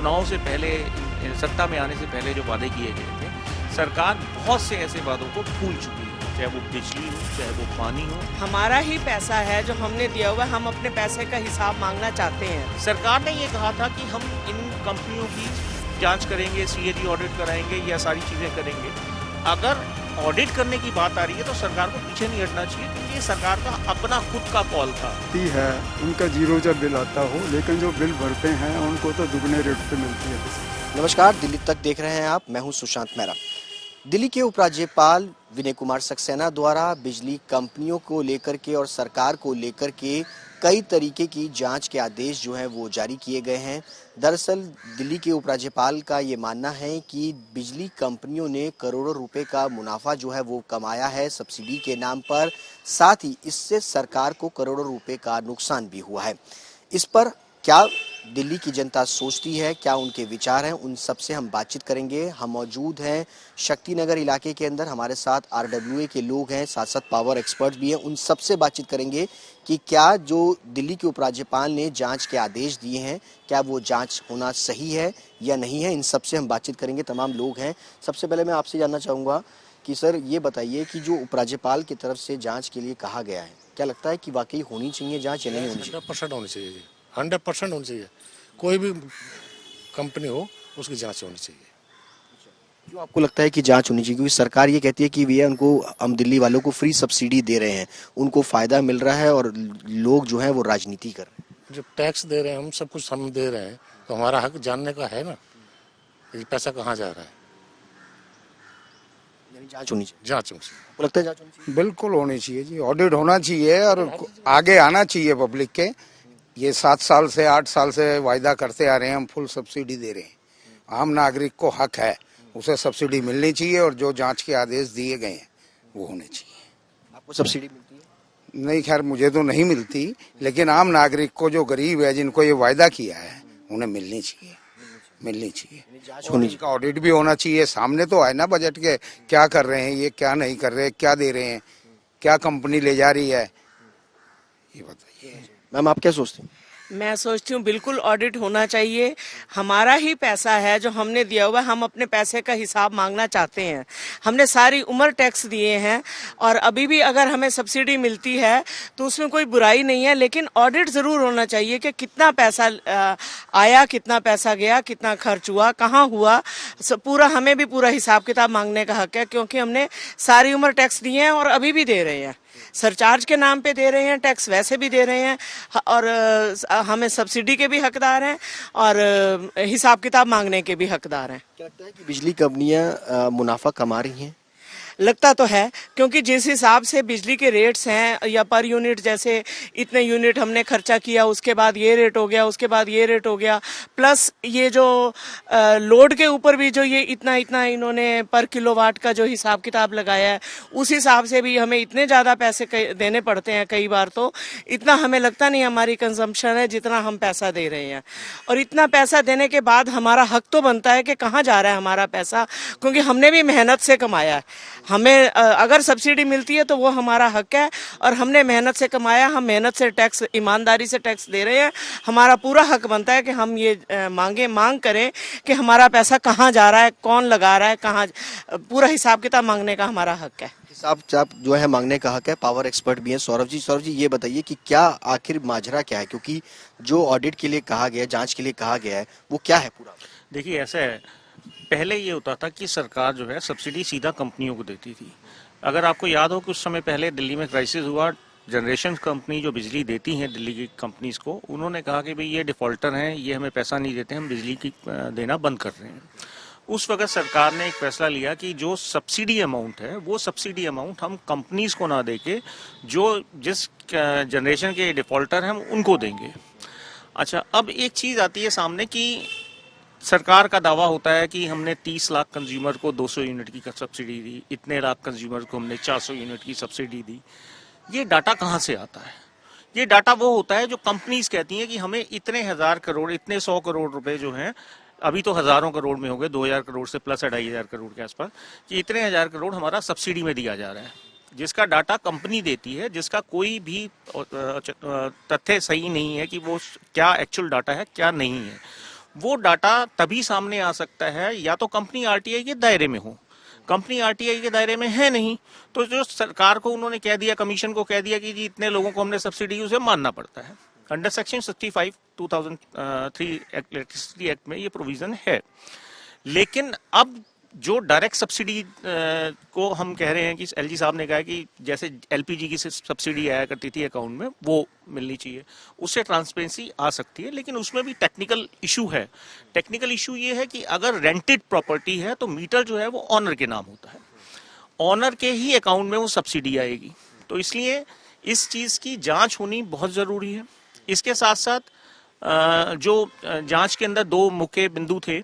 चुनाव से पहले, सत्ता में आने से पहले जो वादे किए गए थे, सरकार बहुत से ऐसे वादों को भूल चुकी है, चाहे वो बिजली हो, चाहे वो पानी हो। हमारा ही पैसा है जो हमने दिया हुआ, हम अपने पैसे का हिसाब मांगना चाहते हैं। सरकार ने ये कहा था कि हम इन कंपनियों की जांच करेंगे, CAG ऑडिट कराएंगे, या सारी चीज़ें करेंगे। अगर ऑडिट करने की बात आ रही है तो सरकार को पीछे नहीं हटना चाहिए, क्योंकि ये सरकार का अपना खुद का कॉल था। है उनका जीरो जब बिल आता हो, लेकिन जो बिल भरते हैं उनको तो दुगने रेट पे मिलती है। नमस्कार, दिल्ली तक देख रहे हैं आप, मैं हूं सुशांत मेहरा। दिल्ली के उपराज्यपाल विनय कुमार सक्सेना द्वारा बिजली कंपनियों को लेकर के और सरकार को लेकर के कई तरीके की जांच के आदेश जो हैं वो जारी किए गए हैं। दरअसल दिल्ली के उपराज्यपाल का ये मानना है कि बिजली कंपनियों ने करोड़ों रुपए का मुनाफा जो है वो कमाया है सब्सिडी के नाम पर, साथ ही इससे सरकार को करोड़ों रुपए का नुकसान भी हुआ है। इस पर क्या दिल्ली की जनता सोचती है, क्या उनके विचार हैं, उन सब से हम बातचीत करेंगे। हम मौजूद हैं शक्ति नगर इलाके के अंदर, हमारे साथ RWA के लोग हैं, साथ साथ पावर एक्सपर्ट भी हैं। उन सब से बातचीत करेंगे कि क्या जो दिल्ली के उपराज्यपाल ने जांच के आदेश दिए हैं, क्या वो जांच होना सही है या नहीं है। इन सब से हम बातचीत करेंगे। तमाम लोग हैं। सबसे पहले मैं आपसे जानना चाहूँगा कि सर ये बताइए कि जो उपराज्यपाल की तरफ से जाँच के लिए कहा गया है, क्या लगता है कि वाकई होनी चाहिए जाँच या नहीं होनी चाहिए? 100% होनी चाहिए, 100% होनी चाहिए। कोई भी कंपनी हो उसकी जांच होनी चाहिए। क्यों आपको लगता है कि जांच होनी चाहिए? क्योंकि सरकार ये कहती है कि भैया उनको, हम दिल्ली वालों को फ्री सब्सिडी दे रहे हैं, उनको फायदा मिल रहा है और लोग जो है वो राजनीति कर रहे हैं। जो टैक्स दे रहे हैं हम, सब कुछ हम दे रहे हैं, तो हमारा हक जानने का है ना, ये पैसा कहाँ जा रहा है। यानी जांच होनी चाहिए। जांच होनी चाहिए। आपको लगता है जांच होनी चाहिए? बिल्कुल होनी चाहिए जी, ऑडिट होना चाहिए और आगे आना चाहिए पब्लिक के। ये 7 साल से 8 साल से वायदा करते आ रहे हैं, हम फुल सब्सिडी दे रहे हैं। आम नागरिक को हक है, उसे सब्सिडी मिलनी चाहिए और जो जांच के आदेश दिए गए हैं वो होने चाहिए। आपको सब्सिडी मिलती है? नहीं, खैर मुझे तो नहीं मिलती, लेकिन आम नागरिक को, जो गरीब है, जिनको ये वायदा किया है, उन्हें मिलनी चाहिए, मिलनी चाहिए। जांच होनी चाहिए। इनका ऑडिट भी होना चाहिए। सामने तो है ना बजट के, क्या कर रहे हैं ये, क्या नहीं कर रहे, क्या दे रहे हैं, क्या कंपनी ले जा रही है, ये बताइए। मैम आप क्या सोचते हैं? मैं सोचती हूँ बिल्कुल ऑडिट होना चाहिए। हमारा ही पैसा है जो हमने दिया हुआ, हम अपने पैसे का हिसाब मांगना चाहते हैं। हमने सारी उम्र टैक्स दिए हैं और अभी भी अगर हमें सब्सिडी मिलती है तो उसमें कोई बुराई नहीं है, लेकिन ऑडिट ज़रूर होना चाहिए कि कितना पैसा आया, कितना पैसा गया, कितना खर्च हुआ, कहाँ हुआ। पूरा हमें भी पूरा हिसाब किताब मांगने का हक है, क्योंकि हमने सारी उम्र टैक्स दिए हैं और अभी भी दे रहे हैं। सरचार्ज के नाम पे दे रहे हैं, टैक्स वैसे भी दे रहे हैं, और हमें सब्सिडी के भी हकदार हैं और हिसाब किताब मांगने के भी हकदार हैं। क्या लगता है कि बिजली कंपनियां मुनाफा कमा रही हैं? लगता तो है, क्योंकि जिस हिसाब से बिजली के रेट्स हैं, या पर यूनिट, जैसे इतने यूनिट हमने खर्चा किया, उसके बाद ये रेट हो गया, उसके बाद ये रेट हो गया, प्लस ये जो लोड के ऊपर भी जो ये इतना इतना इन्होंने पर किलोवाट का जो हिसाब किताब लगाया है, उस हिसाब से भी हमें इतने ज़्यादा पैसे देने पड़ते हैं। कई बार तो इतना हमें लगता नहीं हमारी कंजम्पशन है जितना हम पैसा दे रहे हैं। और इतना पैसा देने के बाद हमारा हक तो बनता है कि कहाँ जा रहा है हमारा पैसा, क्योंकि हमने भी मेहनत से कमाया है। हमें अगर सब्सिडी मिलती है तो वो हमारा हक है, और हमने मेहनत से कमाया, हम मेहनत से टैक्स, ईमानदारी से टैक्स दे रहे हैं। हमारा पूरा हक बनता है कि हम ये मांग करें कि हमारा पैसा कहाँ जा रहा है, कौन लगा रहा है, कहाँ, पूरा हिसाब किताब मांगने का हमारा हक है। हिसाब किताब जो है मांगने का हक है। पावर एक्सपर्ट भी हैं सौरभ जी। सौरभ जी ये बताइए कि क्या आखिर माजरा क्या है, क्योंकि जो ऑडिट के लिए कहा गया, जाँच के लिए कहा गया है, वो क्या है पूरा? देखिए ऐसा है, पहले ये होता था कि सरकार जो है सब्सिडी सीधा कंपनियों को देती थी। अगर आपको याद हो, कुछ समय पहले दिल्ली में क्राइसिस हुआ, जनरेशन कंपनी जो बिजली देती हैं दिल्ली की कंपनीज को, उन्होंने कहा कि भाई ये डिफॉल्टर हैं, ये हमें पैसा नहीं देते, हम बिजली की देना बंद कर रहे हैं। उस वक्त सरकार ने एक फैसला लिया कि जो सब्सिडी अमाउंट है, वो सब्सिडी अमाउंट हम कंपनीज को ना देके जो जिस जनरेशन के डिफॉल्टर हैं हम उनको देंगे। अच्छा, अब एक चीज़ आती है सामने कि सरकार का दावा होता है कि हमने 30 लाख कंज्यूमर को 200 यूनिट की सब्सिडी दी, इतने लाख कंज्यूमर को हमने 400 यूनिट की सब्सिडी दी। ये डाटा कहाँ से आता है? ये डाटा वो होता है जो कंपनीज कहती हैं कि हमें इतने 1000 करोड़, इतने 100 करोड़ रुपए जो हैं, अभी तो हजारों करोड़ में हो गए, 2000 करोड़ से प्लस 2500 करोड़ के आसपास, कि इतने 1000 करोड़ हमारा सब्सिडी में दिया जा रहा है, जिसका डाटा कंपनी देती है, जिसका कोई भी तथ्य सही नहीं है कि वो क्या एक्चुअल डाटा है, क्या नहीं है। वो डाटा तभी सामने आ सकता है या तो कंपनी आरटीआई के दायरे में हो। कंपनी आरटीआई के दायरे में है नहीं, तो जो सरकार को उन्होंने कह दिया, कमीशन को कह दिया कि जी इतने लोगों को हमने सब्सिडी, उसे मानना पड़ता है। अंडर सेक्शन 65 2003 इलेक्ट्रिसिटी एक्ट में ये प्रोविजन है। लेकिन अब जो डायरेक्ट सब्सिडी को हम कह रहे हैं कि एलजी साहब ने कहा कि जैसे एलपीजी की सब्सिडी आया करती थी अकाउंट में, वो मिलनी चाहिए, उससे ट्रांसपेरेंसी आ सकती है। लेकिन उसमें भी टेक्निकल इशू है। टेक्निकल इशू ये है कि अगर रेंटेड प्रॉपर्टी है तो मीटर जो है वो ऑनर के नाम होता है, ऑनर के ही अकाउंट में वो सब्सिडी आएगी। तो इसलिए इस चीज की जांच होनी बहुत जरूरी है। इसके साथ साथ जो जांच के अंदर दो मुख्य बिंदु थे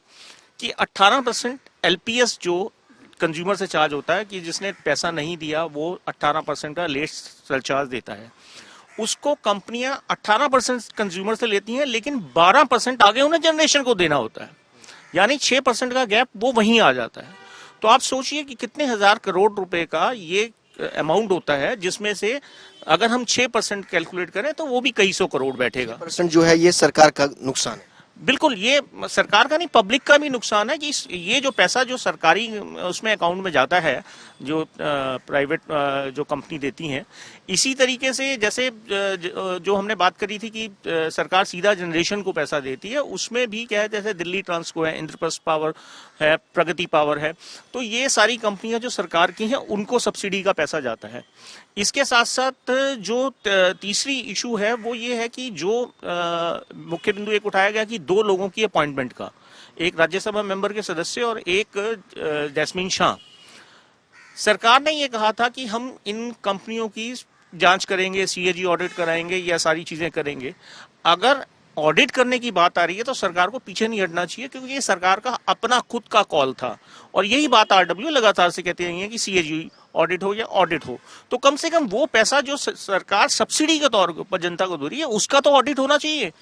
कि 18% एलपीएस जो कंज्यूमर से चार्ज होता है, कि जिसने पैसा नहीं दिया वो 18% का लेट सरचार्ज देता है, उसको कंपनियां 18% कंज्यूमर से लेती हैं, लेकिन 12% आगे उन्हें जनरेशन को देना होता है, यानी 6% का गैप वो वहीं आ जाता है। तो आप सोचिए कि कितने हजार करोड़ रुपए का ये अमाउंट होता है, जिसमें से अगर हम 6% कैलकुलेट करें तो वो भी कई सौ करोड़ बैठेगा। % जो है ये सरकार का नुकसान है। बिल्कुल, ये सरकार का नहीं, पब्लिक का भी नुकसान है कि ये जो पैसा जो सरकारी उसमें अकाउंट में जाता है, जो प्राइवेट जो कंपनी देती हैं, इसी तरीके से जैसे जो हमने बात करी थी कि सरकार सीधा जनरेशन को पैसा देती है, उसमें भी क्या है, जैसे दिल्ली ट्रांसको है, इंद्रप्रस्थ पावर है, प्रगति पावर है, तो ये सारी कंपनियां जो सरकार की हैं उनको सब्सिडी का पैसा जाता है। इसके साथ साथ जो तीसरी इशू है वो ये है कि जो मुख्य बिंदु एक उठाया गया कि 2 लोगों की अपॉइंटमेंट का, एक राज्यसभा मेंबर के सदस्य और एक जैस्मीन शाह। सरकार ने ये कहा था कि हम इन कंपनियों की जांच करेंगे, सीएजी ऑडिट कराएंगे, या सारी चीजें करेंगे। अगर ऑडिट करने की बात आ रही है तो सरकार को पीछे नहीं हटना चाहिए, क्योंकि ये सरकार का अपना खुद का कॉल था। और यही बात आरडब्ल्यू लगातार से कहते हैं कि सीएजी ऑडिट हो या ऑडिट हो, तो कम से कम वो पैसा जो सरकार सब्सिडी के तौर पर जनता को दे रही है उसका तो ऑडिट होना चाहिए।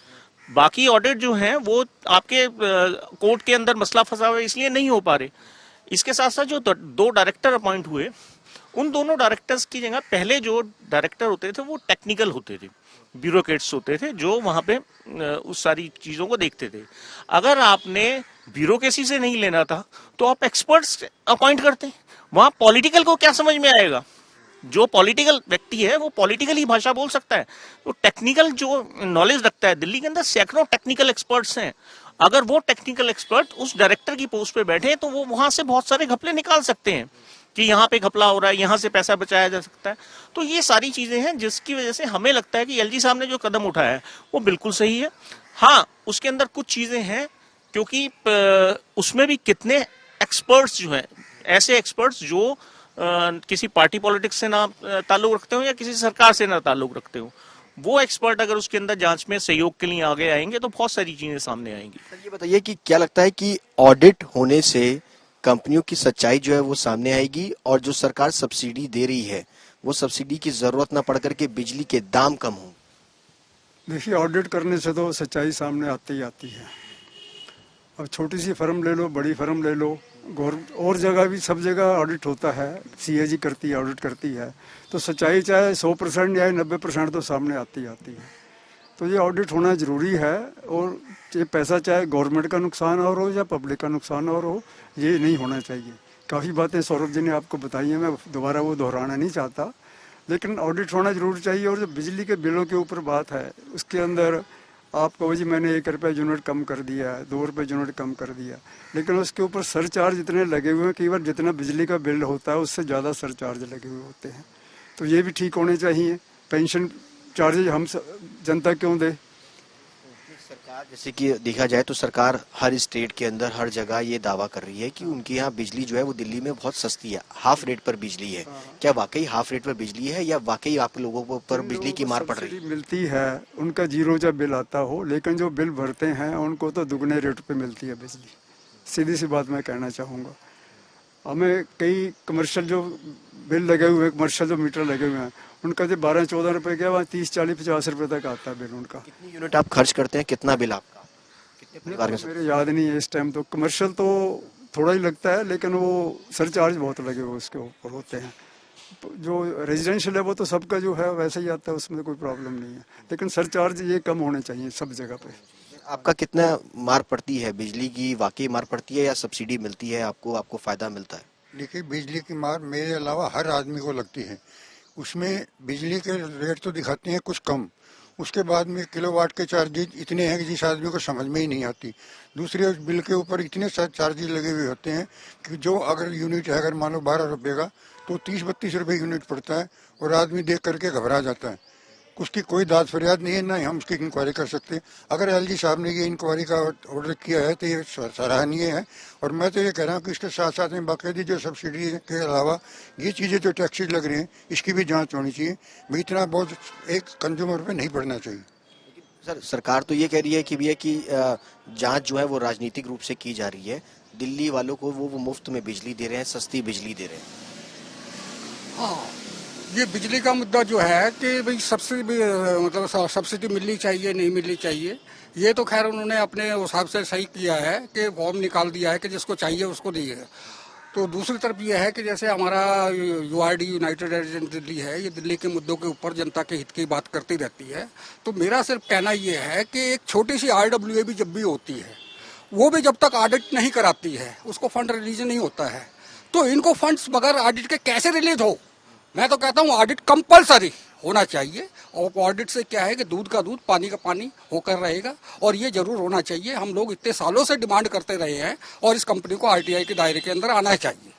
बाकी ऑडिट जो है वो आपके कोर्ट के अंदर मसला फंसा हुआ है, इसलिए नहीं हो पा रहे। इसके साथ साथ जो 2 डायरेक्टर अपॉइंट हुए, उन दोनों डायरेक्टर्स की जगह पहले जो डायरेक्टर होते थे वो टेक्निकल होते थे, ब्यूरोक्रेट्स होते थे, जो वहां पे उस सारी चीजों को देखते थे। अगर आपने ब्यूरोक्रेसी से नहीं लेना था तो आप एक्सपर्ट्स अपॉइंट करते। वहां पॉलिटिकल को क्या समझ में आएगा? जो पॉलिटिकल व्यक्ति है वो पॉलिटिकल ही भाषा बोल सकता है, तो टेक्निकल जो नॉलेज रखता है, दिल्ली के अंदर सैकड़ों टेक्निकल एक्सपर्ट्स हैं। अगर वो टेक्निकल एक्सपर्ट उस डायरेक्टर की पोस्ट पे बैठे तो वो वहां से बहुत सारे घपले निकाल सकते हैं कि यहाँ पे घपला हो रहा है, यहाँ से पैसा बचाया जा सकता है। तो ये सारी चीजें हैं जिसकी वजह से हमें लगता है कि एलजी साहब ने जो कदम उठाया है वो बिल्कुल सही है। हाँ, उसके अंदर कुछ चीजें हैं, क्योंकि उसमें भी कितने एक्सपर्ट्स जो हैं, ऐसे एक्सपर्ट्स जो किसी पार्टी पॉलिटिक्स से ना ताल्लुक रखते हो या किसी सरकार से ना ताल्लुक रखते हो, वो एक्सपर्ट अगर उसके अंदर जांच में सहयोग के लिए आगे आएंगे तो बहुत सारी चीजें सामने आएंगी। सर ये बताइए कि क्या लगता है कि ऑडिट होने से कंपनियों की सच्चाई जो है वो सामने आएगी, और जो सरकार सब्सिडी दे रही है वो सब्सिडी की जरूरत ना पड़ करके बिजली के दाम कम हो? देखिए, ऑडिट करने से तो सच्चाई सामने आती ही आती है। अब छोटी सी फर्म ले लो, बड़ी फर्म ले लो, और जगह भी सब जगह ऑडिट होता है, सीएजी करती है, ऑडिट करती है, तो सच्चाई चाहे 100% या 90% तो सामने आती है। तो ये ऑडिट होना जरूरी है, और ये पैसा चाहे गवर्नमेंट का नुकसान और हो या पब्लिक का नुकसान और हो, ये नहीं होना चाहिए। काफ़ी बातें सौरभ जी ने आपको बताई हैं, मैं दोबारा वो दोहराना नहीं चाहता, लेकिन ऑडिट होना जरूर चाहिए। और जो बिजली के बिलों के ऊपर बात है, उसके अंदर आप कहो जी मैंने 1 रुपये यूनिट कम कर दिया है, 2 रुपये यूनिट कम कर दिया, लेकिन उसके ऊपर सरचार्ज इतने लगे हुए हैं, कई बार जितना बिजली का बिल होता है उससे ज़्यादा सरचार्ज लगे हुए होते हैं। तो ये भी ठीक होने चाहिए। पेंशन चार्जेज हम जनता क्यों दे? सरकार, जैसे कि देखा जाए तो सरकार हर स्टेट के अंदर हर जगह ये दावा कर रही है कि उनके यहाँ बिजली जो है वो दिल्ली में बहुत सस्ती है, हाफ रेट पर बिजली है। क्या वाकई हाफ रेट पर बिजली है, या वाकई आप लोगों को पर बिजली की मार पड़ रही है? मिलती है, उनका 0 जब बिल आता हो, लेकिन जो बिल भरते हैं उनको तो दुगने रेट पे मिलती है बिजली। सीधी सी बात मैं कहना चाहूँगा। हमें कई कमर्शियल जो बिल लगे हुए, कमर्शियल जो मीटर लगे हुए हैं, उनका जो 12-14 रुपए का, वहाँ 30, 40, 50 रुपए तक आता है बिल उनका। कितनी यूनिट आप खर्च करते हैं, कितना बिल आपका, कितने परिवार के? मेरे याद नहीं है इस टाइम। तो कमर्शियल तो थोड़ा ही लगता है, लेकिन वो सरचार्ज बहुत लगे हुए उसके ऊपर होते हैं। जो रेजिडेंशियल है वो तो सबका जो है वैसे ही आता है, उसमें कोई प्रॉब्लम नहीं है, लेकिन सरचार्ज ये कम होने चाहिए सब जगह पे। आपका कितना मार पड़ती है बिजली की, वाकई मार पड़ती है या सब्सिडी मिलती है आपको फायदा मिलता है? देखिए, बिजली की मार मेरे अलावा हर आदमी को लगती है। उसमें बिजली के रेट तो दिखाते हैं कुछ कम, उसके बाद में किलोवाट के चार्जेज इतने हैं कि जिस आदमी को समझ में ही नहीं आती। दूसरे उस बिल के ऊपर इतने चार्जेज लगे हुए होते हैं कि जो अगर यूनिट है, अगर मान लो 12 रुपये का, तो 30-32 रुपये यूनिट पड़ता है और आदमी देख करके घबरा जाता है। उसकी कोई दाद फरियाद नहीं है, ना ही हम उसकी इंक्वायरी कर सकते। अगर एलजी साहब ने ये इंक्वायरी का ऑर्डर किया है तो ये सराहनीय है। और मैं तो ये कह रहा हूँ कि इसके साथ साथ में बाकायदी जो सब्सिडी के अलावा ये चीज़ें जो टैक्सेज लग रहे हैं इसकी भी जांच होनी चाहिए। भाई इतना बहुत एक कंज्यूमर पे नहीं पड़ना चाहिए। सर, सरकार तो ये कह रही है कि भैया कि जांच जो है वो राजनीतिक रूप से की जा रही है। दिल्ली वालों को वो मुफ्त में बिजली दे रहे हैं, सस्ती बिजली दे रहे हैं। हाँ, ये बिजली का मुद्दा जो है कि भाई सब्सिडी मतलब सब्सिडी मिलनी चाहिए नहीं मिलनी चाहिए, ये तो खैर उन्होंने अपने हिसाब से सही किया है कि फॉर्म निकाल दिया है कि जिसको चाहिए उसको दिए। तो दूसरी तरफ ये है कि जैसे हमारा यूआरडी यूनाइटेड एजेंट दिल्ली है, ये दिल्ली के मुद्दों के ऊपर जनता के हित की बात करती रहती है। तो मेरा सिर्फ कहना ये है कि एक छोटी सी RWA भी जब भी होती है, वो भी जब तक ऑडिट नहीं कराती है उसको फंड रिलीज नहीं होता है। तो इनको फंड्स बगैर ऑडिट के कैसे रिलीज हो? मैं तो कहता हूँ ऑडिट कंपलसरी होना चाहिए। और ऑडिट से क्या है कि दूध का दूध पानी का पानी होकर रहेगा, और ये जरूर होना चाहिए। हम लोग इतने सालों से डिमांड करते रहे हैं और इस कंपनी को RTI के दायरे के अंदर आना चाहिए।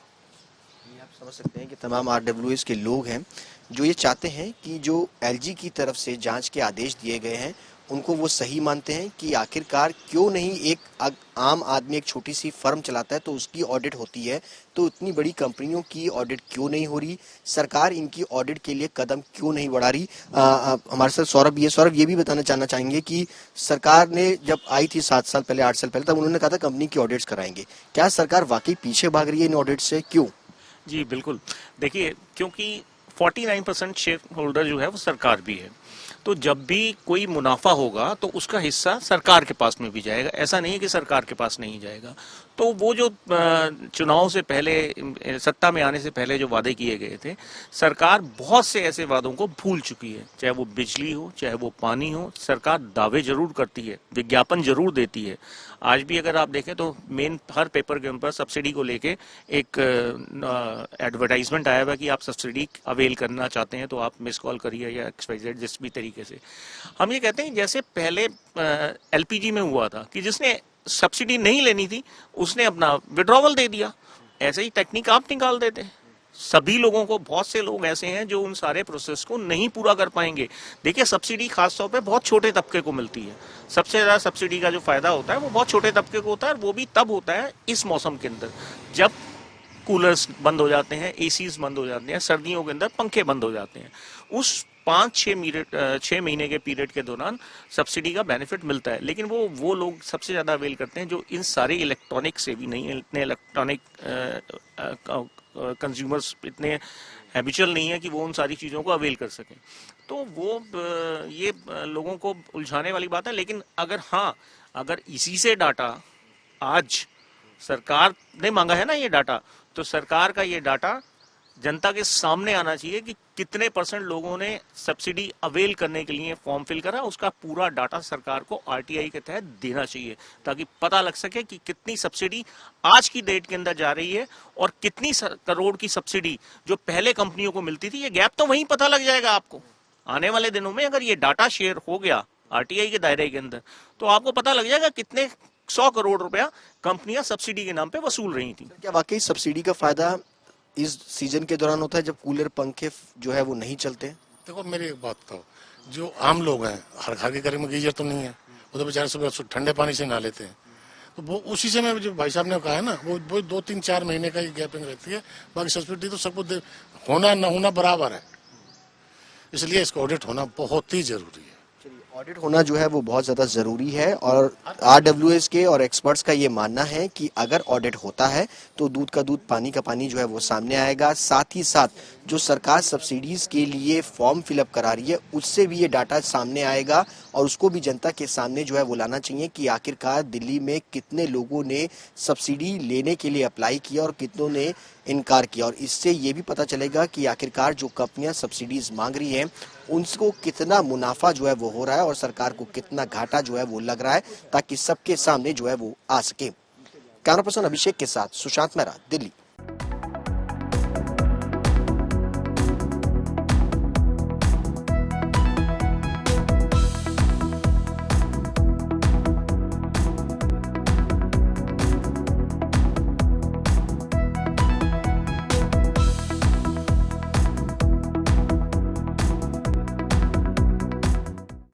आप समझ सकते हैं कि तमाम RWS के लोग हैं जो ये चाहते हैं कि जो LG की तरफ से जांच के आदेश दिए गए हैं उनको वो सही मानते हैं कि आखिरकार क्यों नहीं एक आम आदमी एक छोटी सी फर्म चलाता है तो उसकी ऑडिट होती है, तो इतनी बड़ी कंपनियों की ऑडिट क्यों नहीं हो रही, सरकार इनकी ऑडिट के लिए कदम क्यों नहीं बढ़ा रही। हमारे साथ सौरभ ये भी बताना चाहना चाहेंगे कि सरकार ने जब आई थी 7 साल पहले 8 साल पहले, तब उन्होंने कहा था कंपनी की ऑडिट्स कराएंगे। क्या सरकार वाकई पीछे भाग रही है इन ऑडिट से? क्यों? जी बिल्कुल, देखिए क्योंकि 49% शेयर होल्डर जो है वो सरकार भी है, तो जब भी कोई मुनाफा होगा तो उसका हिस्सा सरकार के पास में भी जाएगा। ऐसा नहीं है कि सरकार के पास नहीं जाएगा। तो वो जो चुनाव से पहले, सत्ता में आने से पहले जो वादे किए गए थे, सरकार बहुत से ऐसे वादों को भूल चुकी है। चाहे वो बिजली हो, चाहे वो पानी हो, सरकार दावे जरूर करती है, विज्ञापन जरूर देती है। आज भी अगर आप देखें तो मेन हर पेपर के ऊपर सब्सिडी को लेके एक एडवर्टाइजमेंट आया हुआ कि आप सब्सिडी अवेल करना चाहते हैं तो आप मिस कॉल करिए या XYZ जिस भी तरीके से। हम ये कहते हैं जैसे पहले LPG में हुआ था कि जिसने सब्सिडी नहीं लेनी थी उसने अपना विड्रॉवल दे दिया, ऐसे ही टेक्निक आप निकाल देते हैं। सभी लोगों को, बहुत से लोग ऐसे हैं जो उन सारे प्रोसेस को नहीं पूरा कर पाएंगे। देखिए सब्सिडी खास तौर पे बहुत छोटे तबके को मिलती है। सबसे ज्यादा सब्सिडी का जो फायदा होता है वो बहुत छोटे तबके को होता है, और वो भी तब होता है इस मौसम के अंदर जब कूलर्स बंद हो जाते हैं, ACs बंद हो जाते हैं, सर्दियों के अंदर पंखे बंद हो जाते हैं। उस 5-6 महीने के पीरियड के दौरान सब्सिडी का बेनिफिट मिलता है। लेकिन वो लोग सबसे ज्यादा अवेल करते हैं जो इन सारे इलेक्ट्रॉनिक से भी नहीं है, इतने इलेक्ट्रॉनिक कंज्यूमर्स इतने हैबिचुअल नहीं है कि वो उन सारी चीज़ों को अवेल कर सकें। तो वो ये लोगों को उलझाने वाली बात है। लेकिन अगर इसी से डाटा आज सरकार ने मांगा है ना ये डाटा, तो सरकार का ये डाटा जनता के सामने आना चाहिए कि कितने % लोगों ने सब्सिडी अवेल करने के लिए फॉर्म फिल करा। उसका पूरा डाटा सरकार को RTI के तहत देना चाहिए ताकि पता लग सके कि कितनी सब्सिडी आज की डेट के अंदर जा रही है और कितनी करोड़ की सब्सिडी जो पहले कंपनियों को मिलती थी। ये गैप तो वहीं पता लग जाएगा आपको आने वाले दिनों में। अगर ये डाटा शेयर हो गया RTI के दायरे के अंदर तो आपको पता लग जाएगा कितने 100 करोड़ रुपया कंपनियां सब्सिडी के नाम पे वसूल रही थी। क्या वाकई सब्सिडी का फायदा इस सीजन के दौरान होता है जब कूलर पंखे जो है वो नहीं चलते? देखो मेरी एक बात कहो, जो आम लोग हैं हर घर के घर में गीजर तो नहीं है, वो तो बेचारे सुबह ठंडे पानी से नहा लेते हैं। तो वो उसी से मैं जो भाई साहब ने कहा है ना, वो 2-3-4 महीने का ही गैपिंग रहती है। बाकी सब्सिडी तो सबको होना न होना बराबर है, इसलिए इसका ऑडिट होना बहुत ही जरूरी है। ऑडिट होना जो है वो बहुत ज़्यादा ज़रूरी है, और RWS के और एक्सपर्ट्स का ये मानना है कि अगर ऑडिट होता है तो दूध का दूध पानी का पानी जो है वो सामने आएगा। साथ ही साथ जो सरकार सब्सिडीज़ के लिए फॉर्म फिलअप करा रही है उससे भी ये डाटा सामने आएगा, और उसको भी जनता के सामने जो है वो लाना चाहिए कि आखिरकार दिल्ली में कितने लोगों ने सब्सिडी लेने के लिए अप्लाई किया और कितनों ने इनकार किया। और इससे ये भी पता चलेगा कि आखिरकार जो कंपनियां सब्सिडीज मांग रही हैं उनको कितना मुनाफा जो है वो हो रहा है और सरकार को कितना घाटा जो है वो लग रहा है, ताकि सबके सामने जो है वो आ सके। कैमरा पर्सन अभिषेक के साथ सुशांत मेहरा, दिल्ली।